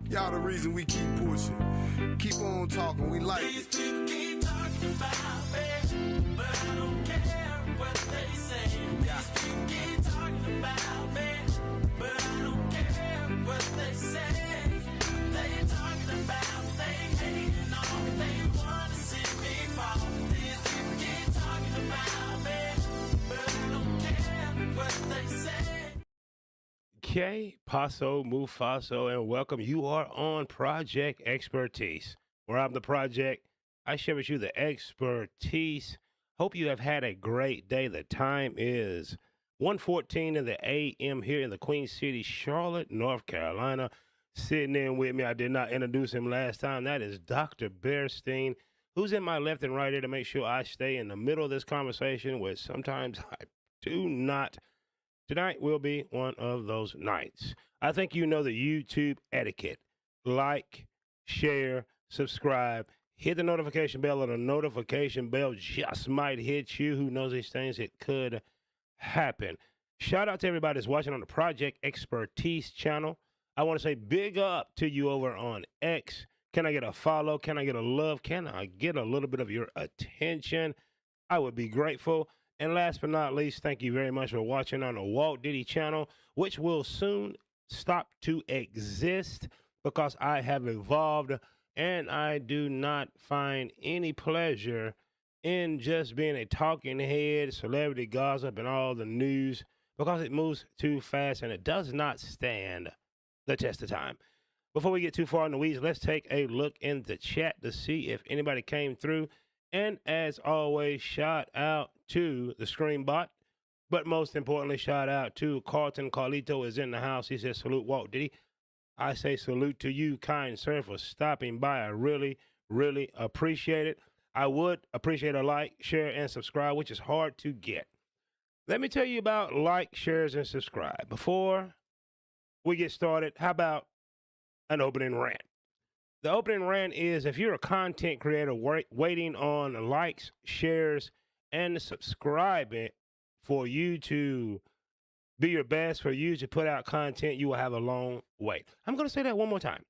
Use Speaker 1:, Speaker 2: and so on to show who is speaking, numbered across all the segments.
Speaker 1: Y'all the reason we keep pushing. Keep on talking, we like
Speaker 2: These
Speaker 1: it.
Speaker 2: people keep talking about me, but I don't care what they say. These people keep talking about me, but I don't care what they say. They talking about, they hating on me, they wanna see me fall. These people keep talking about me, but I don't care what they say.
Speaker 3: Okay, Paso, Mufaso, and welcome. You are on Project Expertise, where I'm the project. I share with you the expertise. Hope you have had a great day. The time is 1:14 in the a.m. here in the Queen City, Charlotte, North Carolina. Sitting in with me, I did not introduce him last time. That is Dr. Bearstein, who's in my left and right here to make sure I stay in the middle of this conversation, which sometimes I do not. Tonight will be one of those nights. I think you know the YouTube etiquette. Like, share, subscribe, hit the notification bell, or the notification bell just might hit you. Who knows these things? It could happen. Shout out to everybody that's watching on the Project Expertise channel. I want to say big up to you over on X. Can I get a follow? Can I get a love? Can I get a little bit of your attention? I would be grateful. And last but not least, thank you very much for watching on the Walt Diddy channel, which will soon stop to exist because I have evolved and I do not find any pleasure in just being a talking head, celebrity gossip, and all the news because it moves too fast and it does not stand the test of time. Before we get too far in the weeds, let's take a look in the chat to see if anybody came through. And as always, shout out to the Screen Bot. But most importantly, shout out to Carlton. Carlito is in the house. He says, salute Walt Diddy. I say salute to you, kind sir, for stopping by. I really, really appreciate it. I would appreciate a like, share, and subscribe, which is hard to get. Let me tell you about like, shares, and subscribe. Before we get started, how about an opening rant? The opening rant is if you're a content creator waiting on likes, shares, and subscribing for you to be your best, for you to put out content, you will have a long wait. I'm going to say that one more time.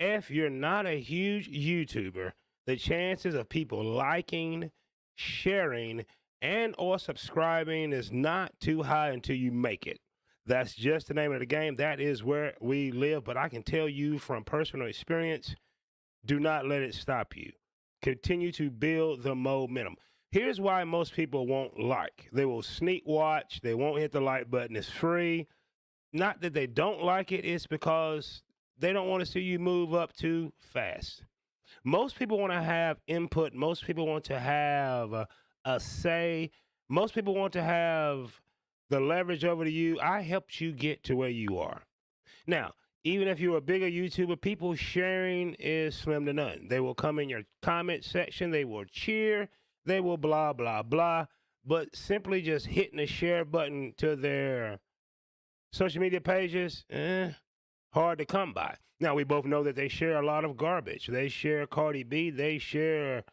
Speaker 3: If you're not a huge YouTuber, the chances of people liking, sharing, and or subscribing is not too high until you make it. That's just the name of the game. That is where we live. But I can tell you from personal experience, do not let it stop you. Continue to build the momentum. Here's why most people won't like. They will sneak watch. They won't hit the like button. It's free. Not that they don't like it. It's because they don't want to see you move up too fast. Most people want to have input. Most people want to have a say. Most people want to have the leverage over to you. I helped you get to where you are. Now, even if you're a bigger YouTuber, people sharing is slim to none. They will come in your comment section. They will cheer. They will blah, blah, blah. But simply just hitting the share button to their social media pages, hard to come by. Now, we both know that they share a lot of garbage. They share Cardi B. They share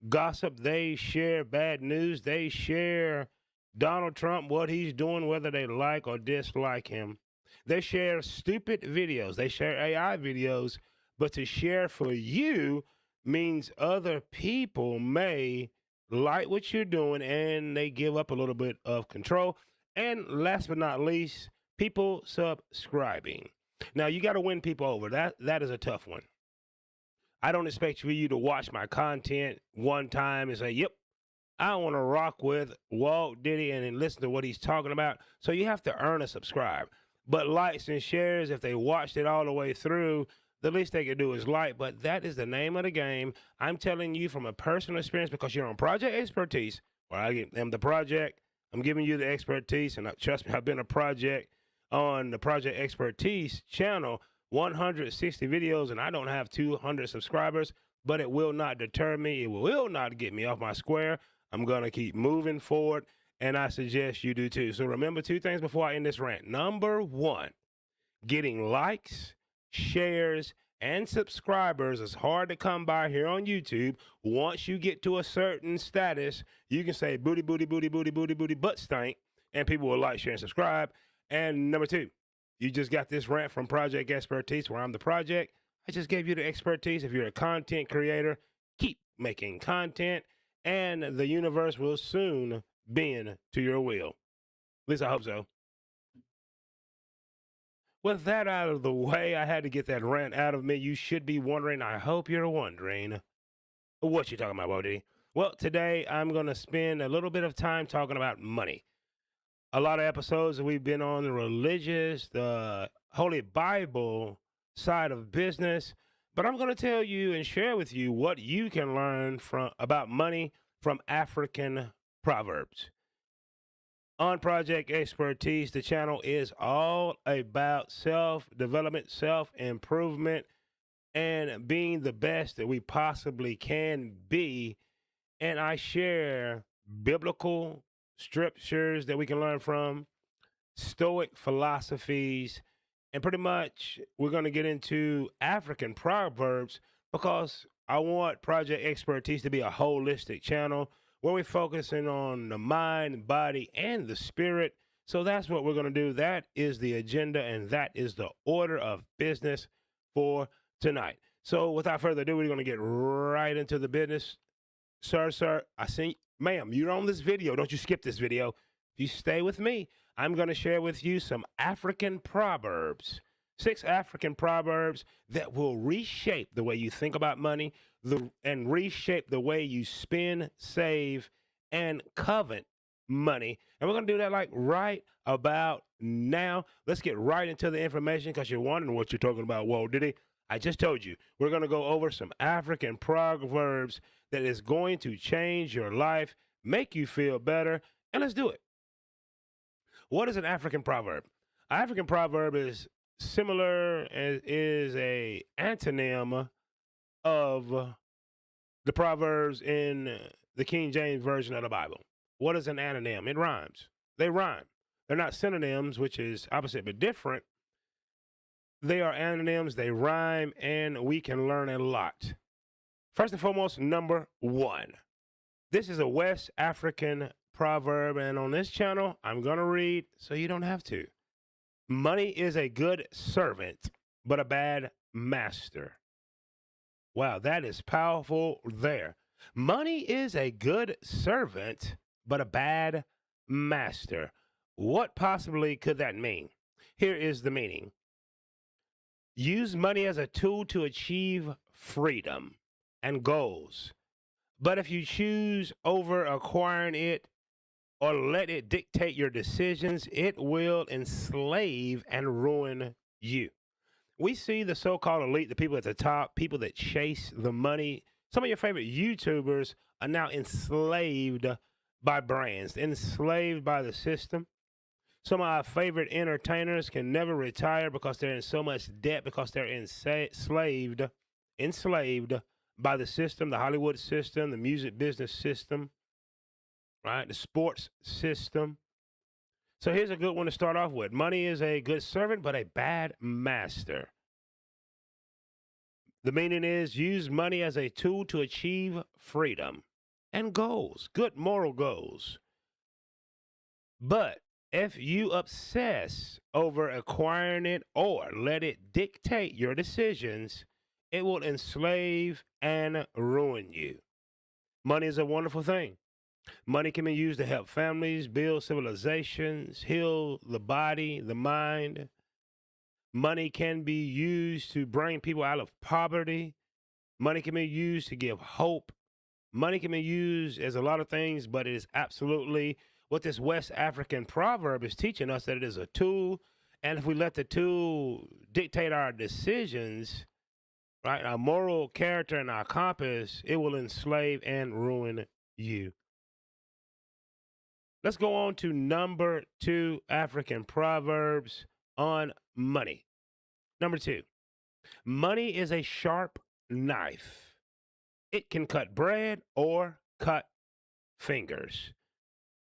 Speaker 3: gossip. They share bad news. They share Donald Trump, what he's doing, whether they like or dislike him. They share stupid videos. They share AI videos. But to share for you means other people may like what you're doing and they give up a little bit of control. And last but not least, people subscribing. Now, you got to win people over. That is a tough one. I don't expect for you to watch my content one time and say, yep, I want to rock with Walt Diddy and then listen to what he's talking about. So you have to earn a subscribe. But likes and shares, if they watched it all the way through, the least they can do is like. But that is the name of the game. I'm telling you from a personal experience because you're on Project Expertise, where I am the project. I'm giving you the expertise. And trust me, I've been a project on the Project Expertise channel, 160 videos, and I don't have 200 subscribers. But it will not deter me. It will not get me off my square. I'm going to keep moving forward, and I suggest you do too. So remember two things before I end this rant. Number one, getting likes, shares, and subscribers is hard to come by here on YouTube. Once you get to a certain status, you can say booty, booty, booty, booty, booty, booty, butt stank, and people will like, share, and subscribe. And number two, you just got this rant from Project Expertise, where I'm the project. I just gave you the expertise. If you're a content creator, keep making content, and the universe will soon bend to your will. At least I hope so. With that out of the way, I had to get that rant out of me. You should be wondering, I hope you're wondering, what you talking about, Bodie? Well, today I'm going to spend a little bit of time talking about money. A lot of episodes that we've been on the religious, the Holy Bible side of business, but I'm going to tell you and share with you what you can learn about money from African Proverbs. On Project Expertise, the channel is all about self-development, self-improvement, and being the best that we possibly can be. And I share biblical scriptures that we can learn from, Stoic philosophies, and pretty much we're going to get into African Proverbs because I want Project Expertise to be a holistic channel where we're focusing on the mind, body, and the spirit. So that's what we're going to do. That is the agenda, and that is the order of business for tonight. So without further ado, we're going to get right into the business. Sir, I see, ma'am, you're on this video. Don't you skip this video. If you stay with me, I'm going to share with you some African proverbs, 6 African proverbs that will reshape the way you think about money and reshape the way you spend, save, and covet money. And we're going to do that like right about now. Let's get right into the information because you're wondering what you're talking about. Whoa, did he? I just told you. We're going to go over some African proverbs that is going to change your life, make you feel better, and let's do it. What is an African proverb? An African proverb is similar as is a antonym of the proverbs in the King James Version of the Bible. What is an anonym? It rhymes. They rhyme. They're not synonyms, which is opposite but different. They are anonyms, they rhyme, and we can learn a lot. First and foremost, number 1. This is a West African proverb, and on this channel, I'm going to read so you don't have to. Money is a good servant, but a bad master. Wow, that is powerful there. Money is a good servant, but a bad master. What possibly could that mean? Here is the meaning. Use money as a tool to achieve freedom and goals. But if you choose over acquiring it or let it dictate your decisions, it will enslave and ruin you. We see the so-called elite, the people at the top, people that chase the money. Some of your favorite YouTubers are now enslaved by brands, enslaved by the system. Some of our favorite entertainers can never retire because they're in so much debt because they're enslaved by the system, the Hollywood system, the music business system, right? The sports system. So here's a good one to start off with. Money is a good servant, but a bad master. The meaning is use money as a tool to achieve freedom and goals, good moral goals. But if you obsess over acquiring it or let it dictate your decisions, it will enslave and ruin you. Money is a wonderful thing. Money can be used to help families, build civilizations, heal the body, the mind. Money can be used to bring people out of poverty. Money can be used to give hope. Money can be used as a lot of things, but it is absolutely what this West African proverb is teaching us, that it is a tool. And if we let the tool dictate our decisions, right, our moral character and our compass, it will enslave and ruin you. Let's go on to number 2 African proverbs on money. Number 2, money is a sharp knife. It can cut bread or cut fingers.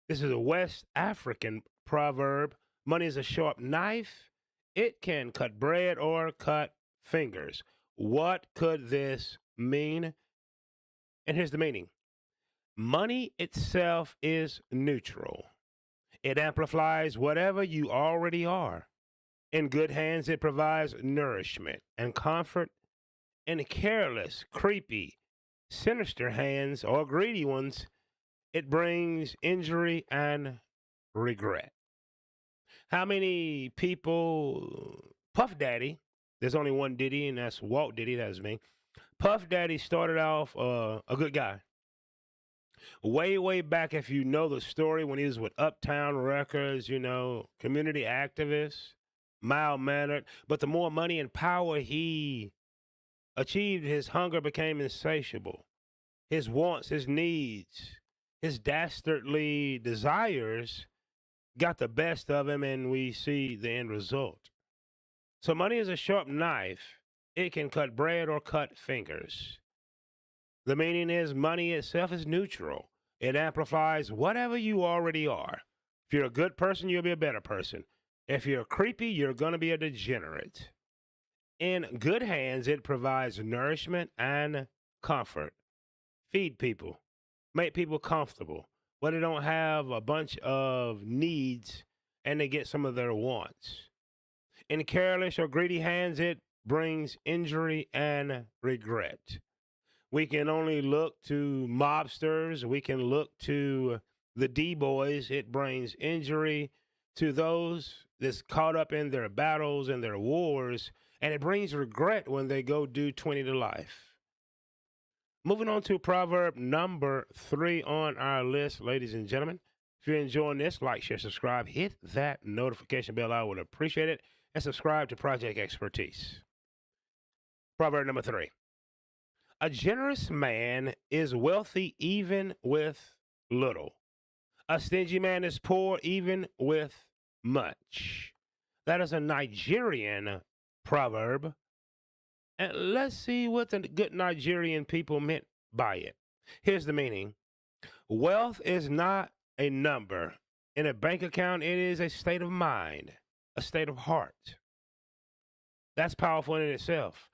Speaker 3: This is a West African proverb. Money is a sharp knife. It can cut bread or cut fingers. What could this mean? And here's the meaning. Money itself is neutral. It amplifies whatever you already are. In good hands, it provides nourishment and comfort. In careless, creepy, sinister hands or greedy ones, it brings injury and regret. How many people, Puff Daddy, there's only one Diddy, and that's Walt Diddy, that's me. Puff Daddy started off a good guy. Way back, if you know the story, when he was with Uptown Records, you know, community activist, mild-mannered. But the more money and power he achieved, his hunger became insatiable. His wants, his needs, his dastardly desires got the best of him, and we see the end result. So money is a sharp knife. It can cut bread or cut fingers. The meaning is money itself is neutral. It amplifies whatever you already are. If you're a good person, you'll be a better person. If you're creepy, you're going to be a degenerate. In good hands, it provides nourishment and comfort. Feed people. Make people comfortable. Where they don't have a bunch of needs and they get some of their wants. In careless or greedy hands, it brings injury and regret. We can only look to mobsters. We can look to the D boys. It brings injury to those that's caught up in their battles and their wars, and it brings regret when they go do 20 to life. Moving on to proverb number 3 on our list, ladies and gentlemen. If you're enjoying this, like, share, subscribe, hit that notification bell. I would appreciate it. And subscribe to Project Expertise. Proverb number 3. A generous man is wealthy even with little. A stingy man is poor even with much. That is a Nigerian proverb. And let's see what the good Nigerian people meant by it. Here's the meaning. Wealth is not a number. In a bank account, it is a state of mind, a state of heart. That's powerful in itself.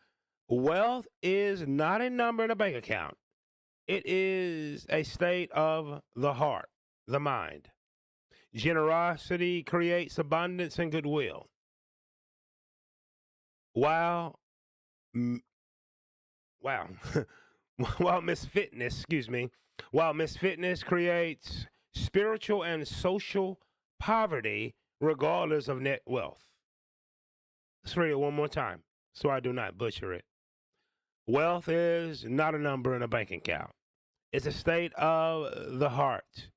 Speaker 3: Wealth is not a number in a bank account. It is a state of the heart, the mind. Generosity creates abundance and goodwill. While misfitness creates spiritual and social poverty regardless of net wealth. Let's read it one more time so I do not butcher it. Wealth is not a number in a bank account. It's a state of the heart.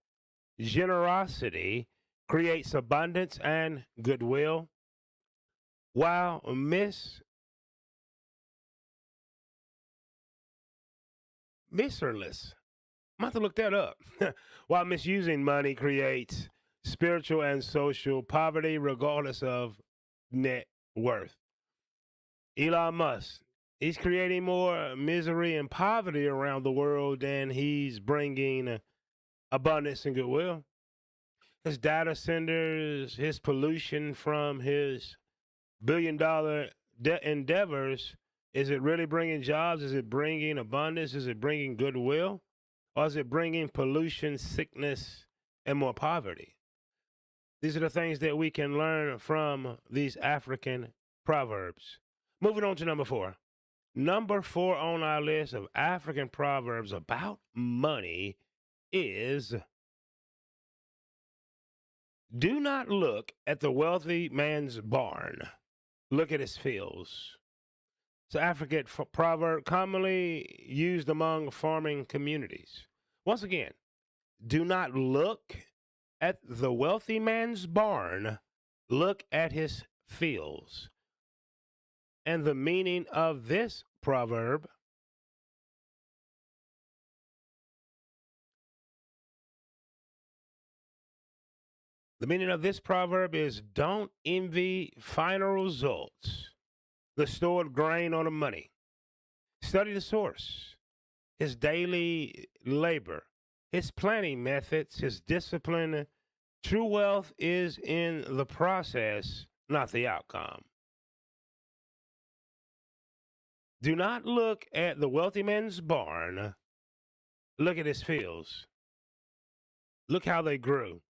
Speaker 3: Generosity creates abundance and goodwill, while miserless. I'm about to look that up. While misusing money creates spiritual and social poverty regardless of net worth. Elon Musk, he's creating more misery and poverty around the world than he's bringing abundance and goodwill. His data centers, his pollution from his billion-dollar endeavors, is it really bringing jobs? Is it bringing abundance? Is it bringing goodwill? Or is it bringing pollution, sickness, and more poverty? These are the things that we can learn from these African proverbs. Moving on to number 4. Number 4 on our list of African proverbs about money is, do not look at the wealthy man's barn. Look at his fields. It's an African proverb commonly used among farming communities. Once again, do not look at the wealthy man's barn. Look at his fields. And the meaning of this proverb, is don't envy final results, the stored grain or the money. Study the source, his daily labor, his planning methods, his discipline. True wealth is in the process, not the outcome. Do not look at the wealthy man's barn. Look at his fields. Look how they grew.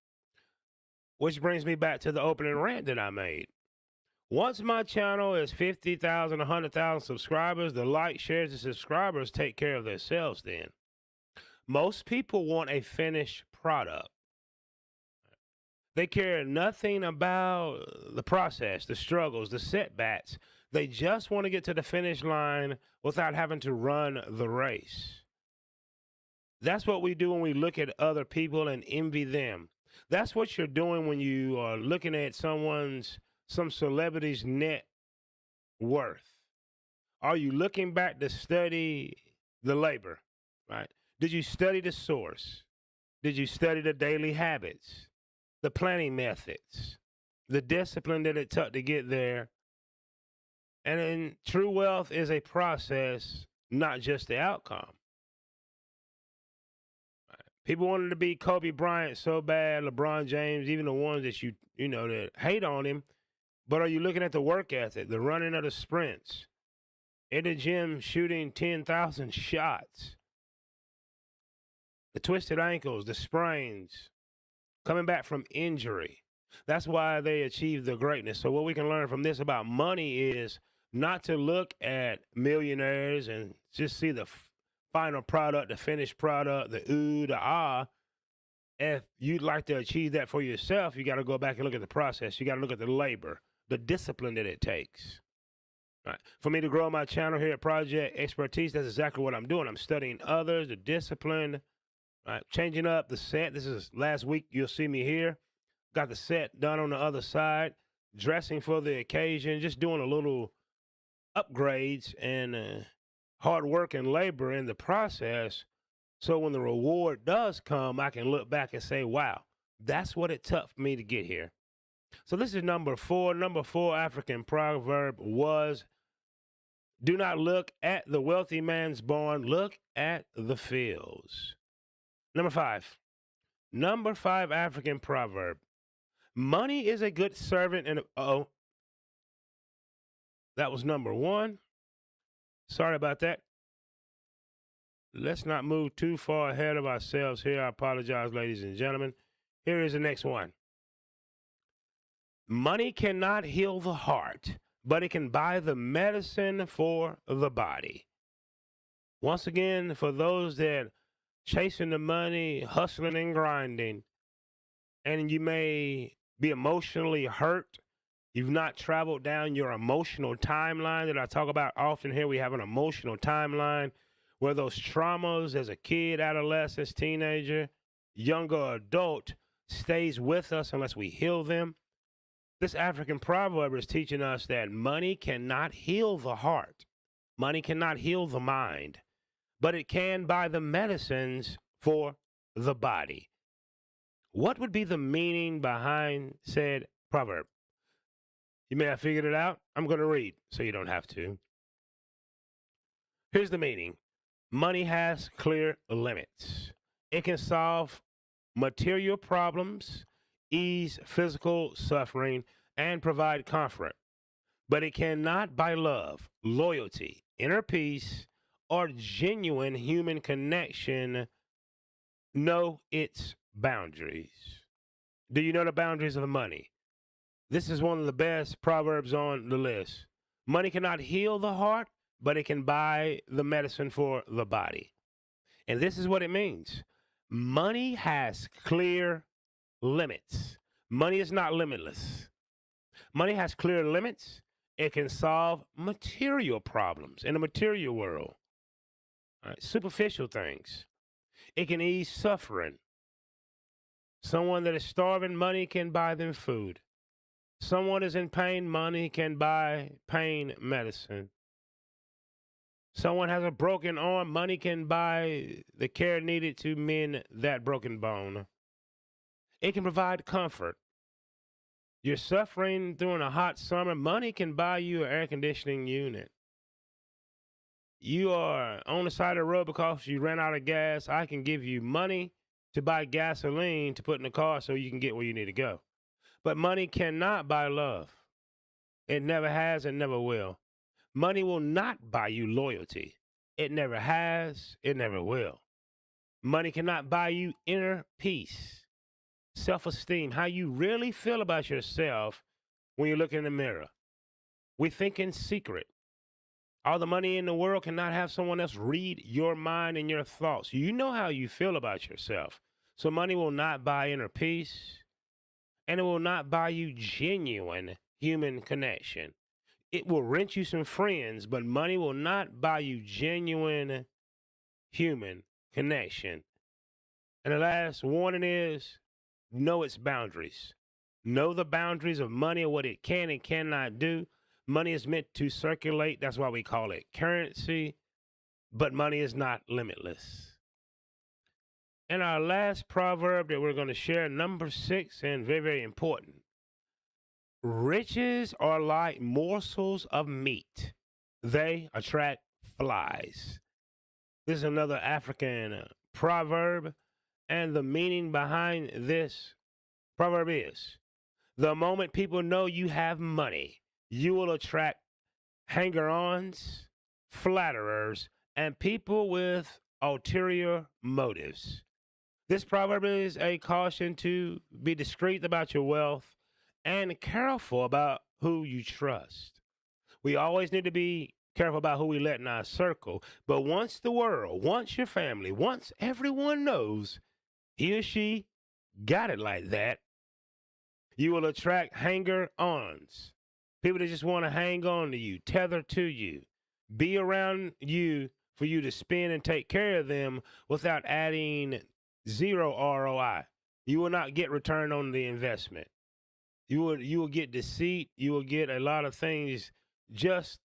Speaker 3: Which brings me back to the opening rant that I made. Once my channel is 50,000, 100,000 subscribers, the likes, shares, and subscribers take care of themselves then. Most people want a finished product. They care nothing about the process, the struggles, the setbacks. They just want to get to the finish line without having to run the race. That's what we do when we look at other people and envy them. That's what you're doing when you are looking at some celebrity's net worth. Are you looking back to study the labor, right? Did you study the source? Did you study the daily habits, the planning methods, the discipline that it took to get there? And then true wealth is a process, not just the outcome. People wanted to be Kobe Bryant so bad, LeBron James, even the ones that that hate on him. But are you looking at the work ethic, the running of the sprints, in the gym shooting 10,000 shots, the twisted ankles, the sprains, coming back from injury? That's why they achieved the greatness. So what we can learn from this about money is not to look at millionaires and just see the final product, the finished product, the ooh, the ah. If you'd like to achieve that for yourself, you got to go back and look at the process. You got to look at the labor, the discipline that it takes. All right. For me to grow my channel here at Project Expertise, that's exactly what I'm doing. I'm studying others, the discipline, right? Changing up the set. This is last week. You'll see me here. Got the set done on the other side, dressing for the occasion, just doing a little upgrades and hard work and labor in the process. So when the reward does come, I can look back and say, wow, that's what it took for me to get here. So this is number 4. Number 4 African proverb was, do not look at the wealthy man's barn, look at the fields. Number 5. Number 5 African proverb. Money is a good servant and that was number 1. Sorry about that. Let's not move too far ahead of ourselves here. I apologize, ladies and gentlemen. Here is the next one. Money cannot heal the heart, but it can buy the medicine for the body. Once again, for those that chasing the money, hustling and grinding, and you may be emotionally hurt, you've not traveled down your emotional timeline that I talk about often here. We have an emotional timeline where those traumas as a kid, adolescent, teenager, younger adult stays with us unless we heal them. This African proverb is teaching us that money cannot heal the heart. Money cannot heal the mind, but it can buy the medicines for the body. What would be the meaning behind said proverb? You may have figured it out. I'm going to read so you don't have to. Here's the meaning. Money has clear limits. It can solve material problems, ease physical suffering, and provide comfort. But it cannot buy love, loyalty, inner peace, or genuine human connection. Know its boundaries. Do you know the boundaries of money? This is one of the best proverbs on the list. Money cannot heal the heart, but it can buy the medicine for the body. And this is what it means. Money has clear limits. Money is not limitless. Money has clear limits. It can solve material problems in the material world. All right, superficial things. It can ease suffering. Someone that is starving, money can buy them food. Someone is in pain, money can buy pain medicine. Someone has a broken arm, money can buy the care needed to mend that broken bone. It can provide comfort. You're suffering during a hot summer, money can buy you an air conditioning unit. You are on the side of the road because you ran out of gas. I can give you money to buy gasoline to put in the car so you can get where you need to go. But money cannot buy love. It never has and never will. Money will not buy you loyalty. It never has, it never will. Money cannot buy you inner peace, self-esteem, how you really feel about yourself when you look in the mirror. We think in secret. All the money in the world cannot have someone else read your mind and your thoughts. You know how you feel about yourself. So money will not buy inner peace, and it will not buy you genuine human connection. It will rent you some friends, but money will not buy you genuine human connection. And the last warning is, know its boundaries. Know the boundaries of money and what it can and cannot do. Money is meant to circulate. That's why we call it currency. But money is not limitless. And our last proverb that we're going to share, number 6, and very, very important. Riches are like morsels of meat. They attract flies. This is another African proverb. And the meaning behind this proverb is, the moment people know you have money, you will attract hanger-ons, flatterers, and people with ulterior motives. This proverb is a caution to be discreet about your wealth and careful about who you trust. We always need to be careful about who we let in our circle. But once the world, once your family, once everyone knows he or she got it like that, you will attract hanger-ons. People that just want to hang on to you, tether to you, be around you for you to spend and take care of them without adding zero ROI. You will not get return on the investment. You will get deceit. You will get a lot of things just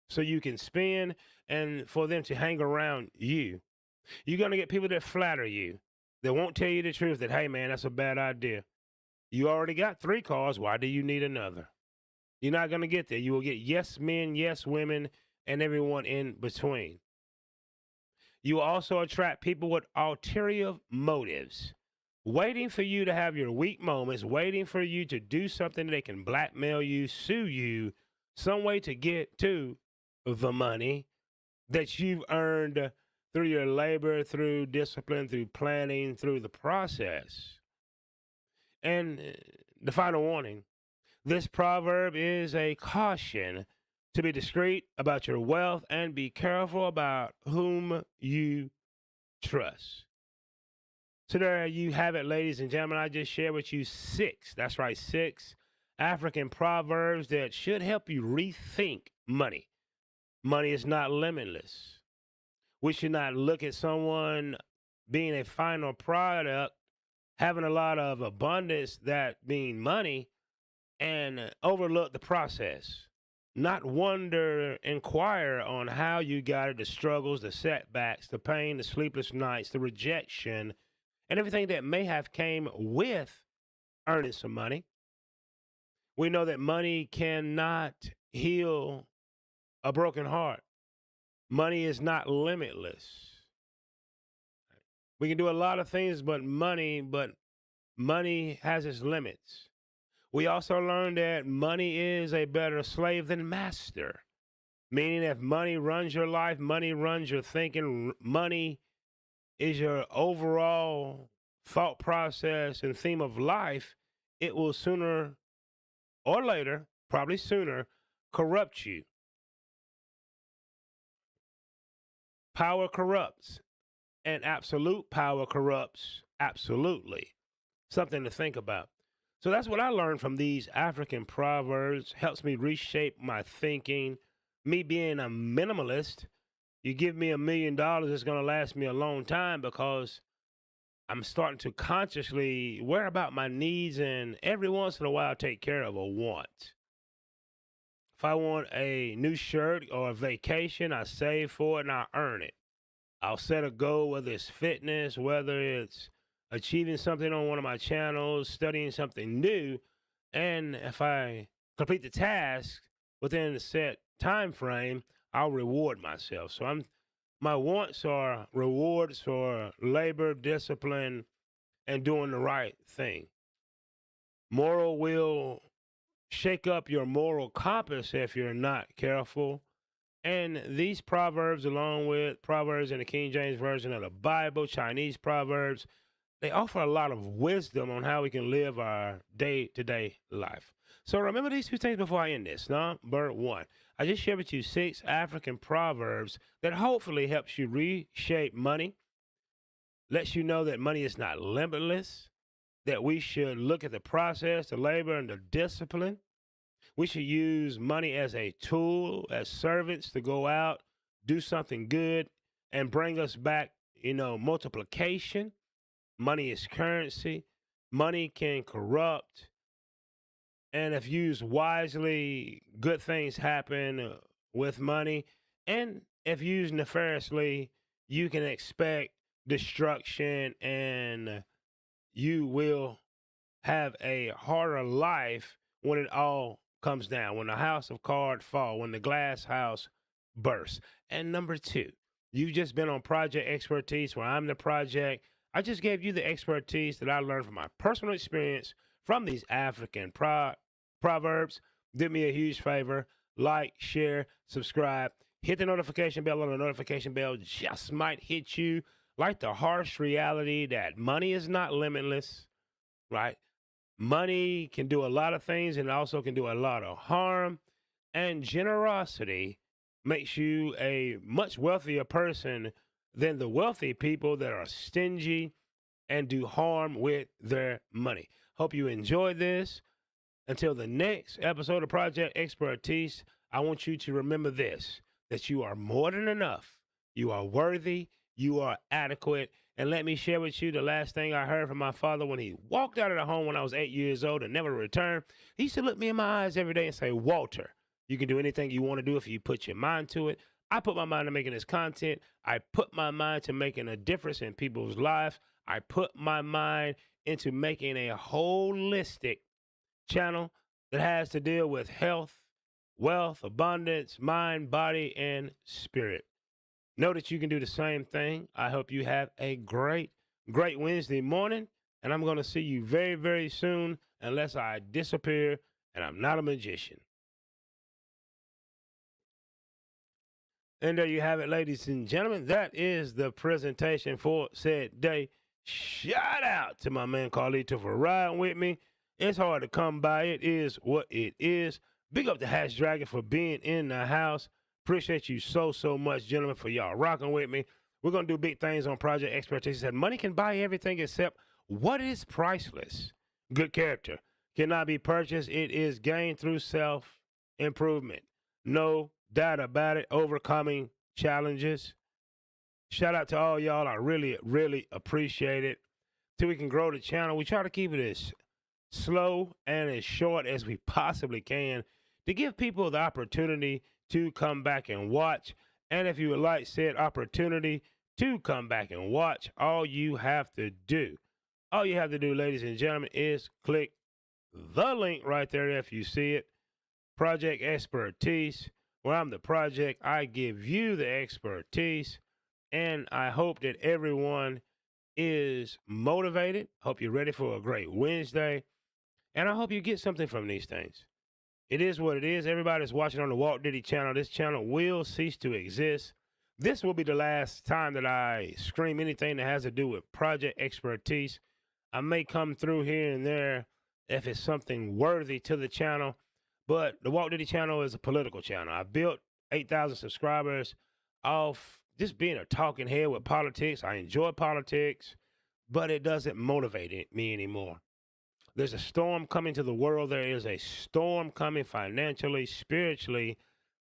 Speaker 3: so you can spend and for them to hang around you. You're going to get people that flatter you, that won't tell you the truth that, hey, man, that's a bad idea. You already got 3 cars. Why do you need another? You're not going to get there. You will get yes men, yes women, and everyone in between. You will also attract people with ulterior motives, waiting for you to have your weak moments, waiting for you to do something they can blackmail you, sue you, some way to get to the money that you've earned through your labor, through discipline, through planning, through the process. And the final warning, this proverb is a caution to be discreet about your wealth and be careful about whom you trust. So there you have it, ladies and gentlemen. I just shared with you 6, that's right, 6 African proverbs that should help you rethink money. Money is not limitless. We should not look at someone being a final product, having a lot of abundance, that being money, and overlook the process. Not inquire on how you got it, the struggles, the setbacks, the pain, the sleepless nights, the rejection, and everything that may have came with earning some money. We know that money cannot heal a broken heart. Money is not limitless. We can do a lot of things but money has its limits. We also learned that money is a better slave than master, meaning if money runs your life, money runs your thinking, money is your overall thought process and theme of life, it will sooner or later, probably sooner, corrupt you. Power corrupts, and absolute power corrupts absolutely. Something to think about. So that's what I learned from these African proverbs. Helps me reshape my thinking. Me being a minimalist, you give me $1 million, it's going to last me a long time because I'm starting to consciously worry about my needs and every once in a while take care of a want. If I want a new shirt or a vacation, I save for it and I earn it. I'll set a goal, whether it's fitness, whether it's achieving something on one of my channels, studying something new. And if I complete the task within a set time frame, I'll reward myself. So my wants are rewards for labor, discipline, and doing the right thing. Moral will shake up your moral compass if you're not careful. And these proverbs, along with proverbs in the King James Version of the Bible, Chinese proverbs, they offer a lot of wisdom on how we can live our day-to-day life. So remember these 2 things before I end this. Number 1, I just shared with you 6 African proverbs that hopefully helps you reshape money, lets you know that money is not limitless, that we should look at the process, the labor, and the discipline. We should use money as a tool, as servants to go out, do something good, and bring us back, multiplication. Money is currency. Money can corrupt. And if used wisely, good things happen with money. And if used nefariously, you can expect destruction and you will have a harder life when it all comes down, when the house of cards fall, when the glass house bursts. And number 2, you've just been on Project Expertise, where I'm the project. I just gave you the expertise that I learned from my personal experience from these African proverbs. Do me a huge favor. Like, share, subscribe. Hit the notification bell. On the notification bell just might hit you like the harsh reality that money is not limitless, right? Money can do a lot of things and also can do a lot of harm. And generosity makes you a much wealthier person than the wealthy people that are stingy and do harm with their money. Hope you enjoyed this. Until the next episode of Project Expertise, I want you to remember this, that you are more than enough. You are worthy. You are adequate. And let me share with you the last thing I heard from my father when he walked out of the home when I was 8 years old and never returned. He used to look me in my eyes every day and say, Walter, you can do anything you want to do if you put your mind to it. I put my mind to making this content. I put my mind to making a difference in people's lives. I put my mind into making a holistic channel that has to deal with health, wealth, abundance, mind, body, and spirit. Know that you can do the same thing. I hope you have a great, great Wednesday morning. And I'm going to see you very, very soon, unless I disappear and I'm not a magician. And there you have it, ladies and gentlemen. That is the presentation for said day. Shout out to my man Carlito for riding with me. It's hard to come by. It is what it is. Big up to Hash Dragon for being in the house. Appreciate you so, so much, gentlemen, for y'all rocking with me. We're going to do big things on Project Expertise. He said money can buy everything except what is priceless. Good character cannot be purchased. It is gained through self-improvement. No doubt about it. Overcoming challenges. Shout out to all y'all. I really, really appreciate it. Till we can grow the channel, we try to keep it as slow and as short as we possibly can to give people the opportunity to come back and watch. And if you would like said opportunity to come back and watch, all you have to do, ladies and gentlemen, is click the link right there if you see it. Project Expertise, where I'm the project, I give you the expertise. And I hope that everyone is motivated. Hope you're ready for a great Wednesday. And I hope you get something from these things. It is what it is. Everybody's watching on the Walt Diddy channel. This channel will cease to exist. This will be the last time that I scream anything that has to do with Project Expertise. I may come through here and there if it's something worthy to the channel. But the Walt Diddy channel is a political channel. I built 8,000 subscribers off just being a talking head with politics. I enjoy politics, but it doesn't motivate me anymore. There's a storm coming to the world. There is a storm coming financially, spiritually,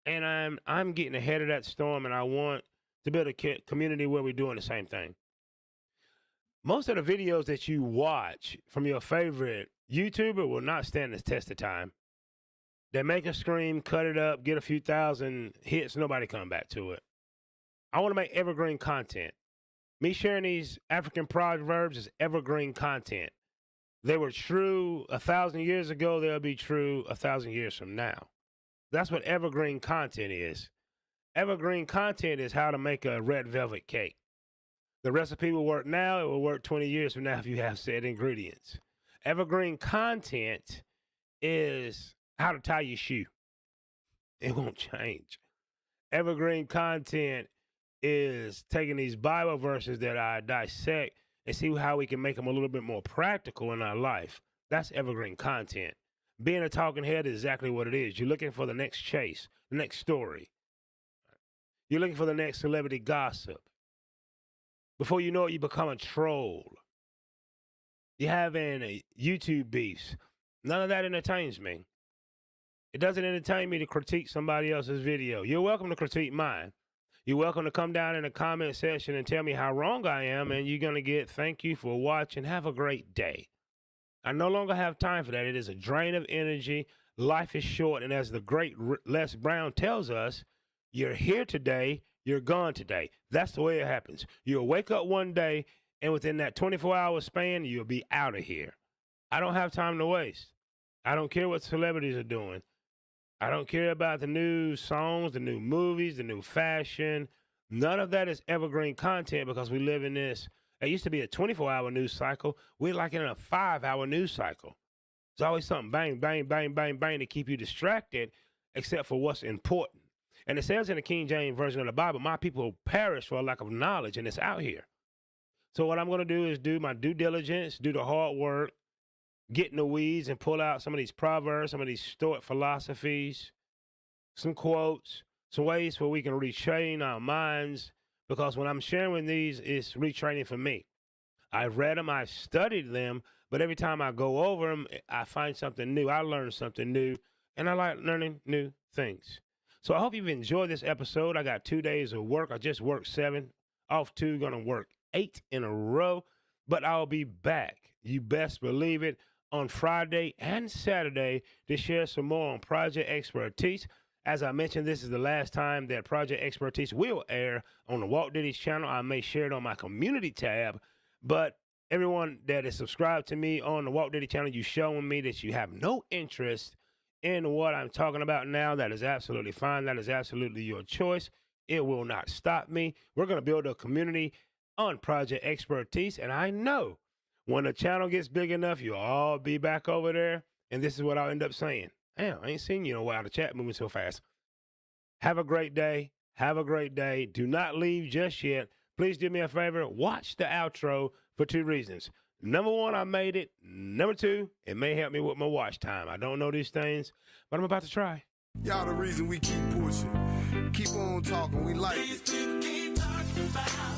Speaker 3: and I'm getting ahead of that storm, and I want to build a community where we're doing the same thing. Most of the videos that you watch from your favorite YouTuber will not stand the test of time. They make a scream, cut it up, get a few thousand hits, nobody come back to it. I want to make evergreen content. Me sharing these African proverbs is evergreen content. They were true 1,000 years ago. They'll be true 1,000 years from now. That's what evergreen content is. Evergreen content is how to make a red velvet cake. The recipe will work now. It will work 20 years from now if you have said ingredients. Evergreen content is how to tie your shoe. It won't change. Evergreen content is taking these Bible verses that I dissect and see how we can make them a little bit more practical in our life. That's evergreen content. Being a talking head is exactly what it is. You're looking for the next chase, the next story. You're looking for the next celebrity gossip. Before you know it, you become a troll. You're having YouTube beefs. None of that entertains me. It doesn't entertain me to critique somebody else's video. You're welcome to critique mine. You're welcome to come down in the comment section and tell me how wrong I am, and you're going to get thank you for watching. Have a great day. I no longer have time for that. It is a drain of energy. Life is short, and as the great Les Brown tells us, you're here today, you're gone today. That's the way it happens. You'll wake up one day, and within that 24-hour span, you'll be out of here. I don't have time to waste. I don't care what celebrities are doing. I don't care about the new songs, the new movies, the new fashion. None of that is evergreen content because we live in this. It used to be a 24-hour news cycle. We're like in a 5-hour news cycle. There's always something bang, bang, bang, bang, bang to keep you distracted except for what's important. And it says in the King James Version of the Bible, my people perish for a lack of knowledge, and it's out here. So what I'm going to do is do my due diligence, do the hard work, get in the weeds and pull out some of these proverbs, some of these Stoic philosophies, some quotes, some ways where we can retrain our minds. Because when I'm sharing these, it's retraining for me. I've read them, I've studied them, but every time I go over them, I find something new. I learn something new, and I like learning new things. So I hope you've enjoyed this episode. I got 2 days of work. I just worked 7, off 2, going to work 8 in a row, but I'll be back. You best believe it, on Friday and Saturday to share some more on Project Expertise. As I mentioned, this is the last time that Project Expertise will air on the Walt Diddy's channel. I may share it on my community tab, but everyone that is subscribed to me on the Walt Diddy channel, you showing me that you have no interest in what I'm talking about now. That is absolutely fine. That is absolutely your choice. It will not stop me. We're going to build a community on Project Expertise, and I know when the channel gets big enough, you'll all be back over there, and this is what I'll end up saying. Damn, I ain't seen you in a while. The chat moving so fast. Have a great day. Have a great day. Do not leave just yet. Please do me a favor. Watch the outro for 2 reasons. Number 1, I made it. Number 2, it may help me with my watch time. I don't know these things, but I'm about to try.
Speaker 1: Y'all the reason we keep pushing. Keep on talking. We like
Speaker 2: These
Speaker 1: it.
Speaker 2: people keep talking about